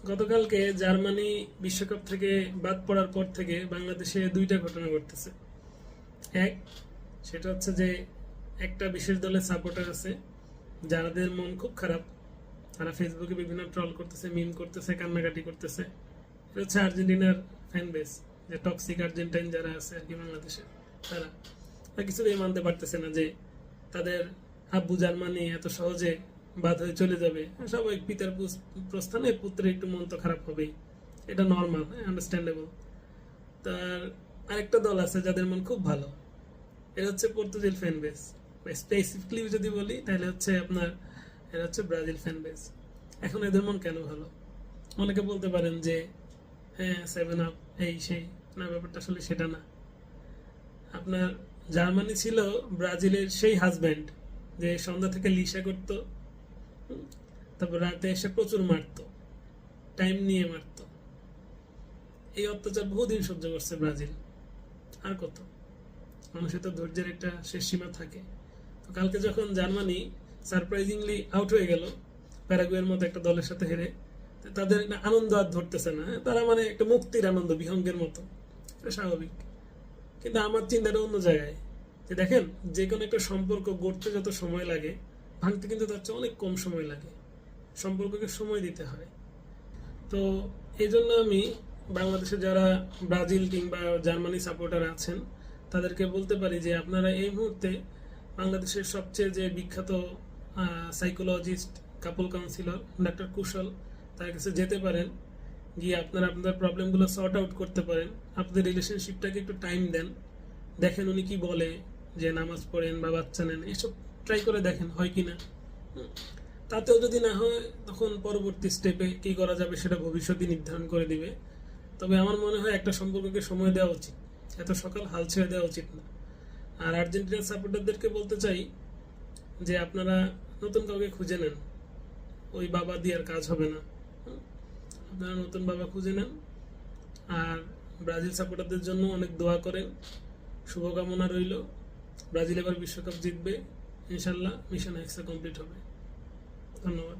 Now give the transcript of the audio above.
গতকালকে জার্মানি বিশ্বকাপ থেকে বাদ পড়ার পর থেকে বাংলাদেশে দুইটা ঘটনা ঘটতেছে। এক, সেটা হচ্ছে যে একটা বিশেষ দলের সাপোর্টার আছে যাদের মন খুব খারাপ, তারা ফেসবুকে বিভিন্ন ট্রল করতেছে, মিম করতেছে, কান্নাকাটি করতেছে। এটা হচ্ছে আর্জেন্টিনার ফ্যান বেস, যে টক্সিক আর্জেন্টাইন যারা আছে আর কি বাংলাদেশে, তারা কিছুতেই মানতে পারতেছে না যে তাদের আব্বু জার্মানি এত সহজে বাদ হয়ে চলে যাবে। স্বাভাবিক, পিতার প্রস্থানে পুত্রের একটু মন তো খারাপ হবেই, এটা নর্মাল, আন্ডারস্ট্যান্ডেবল। তার আরেকটা দল আছে যাদের মন খুব ভালো, এটা হচ্ছে পর্তুগাল ফ্যান বেস। স্পেসিফিকলি যদি বলি তাহলে হচ্ছে আপনার এটা হচ্ছে ব্রাজিল ফ্যান বেস। এখন এদের মন কেন ভালো? অনেকে বলতে পারেন যে হ্যাঁ 7 আপ এই সেই, না, ব্যাপারটা আসলে সেটা না। আপনার জার্মানি ছিল ব্রাজিলের সেই হাজব্যান্ড যে সন্ধ্যা থেকে লিসা করতো, তারপর রাতে এসে প্রচুর মারতো, টাইম নিয়ে মারতো। এই অত্যাচার বহুদিন সহ্য করছে ব্রাজিল, আর কত? মানুষের তো ধৈর্যের একটা শেষ সীমা থাকে। তো কালকে যখন জার্মানি সারপ্রাইজিংলি আউট হয়ে গেল প্যারাগুয়ের মতো একটা দলের সাথে হেরে, তাদের একটা আনন্দ আর ধরতেছে না। তারা মানে একটা মুক্তির আনন্দ, বিহঙ্গের মতো, এটা স্বাভাবিক। কিন্তু আমার চিন্তাটা অন্য জায়গায়, যে দেখেন, যে কোনো একটা সম্পর্ক গড়তে যত সময় লাগে, ভাঙতে কিন্তু তার চেয়ে অনেক কম সময় লাগে। সম্পর্ককে সময় দিতে হয়। তো এই জন্য আমি বাংলাদেশে যারা ব্রাজিল কিংবা জার্মানি সাপোর্টার আছেন তাদেরকে বলতে পারি যে আপনারা এই মুহূর্তে বাংলাদেশের সবচেয়ে যে বিখ্যাত সাইকোলজিস্ট, কাপল কাউন্সিলর ডাক্তার কুশল, তার কাছে যেতে পারেন। গিয়ে আপনারা আপনাদের প্রবলেমগুলো সর্ট আউট করতে পারেন। আপনাদের রিলেশনশিপটাকে একটু টাইম দেন, দেখেন উনি কি বলে, যে নামাজ পড়েন বা বাচ্চা নেন, এসব ট্রাই করে দেখেন হয় কি না। তাতেও যদি না হয়, তখন পরবর্তী স্টেপে কি করা যাবে সেটা ভবিষ্যৎই নির্ধারণ করে দিবে। তবে আমার মনে হয় একটা সম্পর্ককে সময় দেওয়া উচিত, এত সকাল হাল ছেড়ে দেওয়া উচিত না। আর আর্জেন্টিনার সাপোর্টারদেরকে বলতে চাই যে আপনারা নতুন কাউকে খুঁজে নেন, ওই বাবা দিয়ে আর কাজ হবে না। আপনারা নতুন বাবা খুঁজে নেন। আর ব্রাজিল সাপোর্টারদের জন্য অনেক দোয়া করেন, শুভকামনা রইল। ব্রাজিল এবার বিশ্বকাপ জিতবে ইনশাল্লাহ, মিশন এক্সট্রা কমপ্লিট হবে। ধন্যবাদ।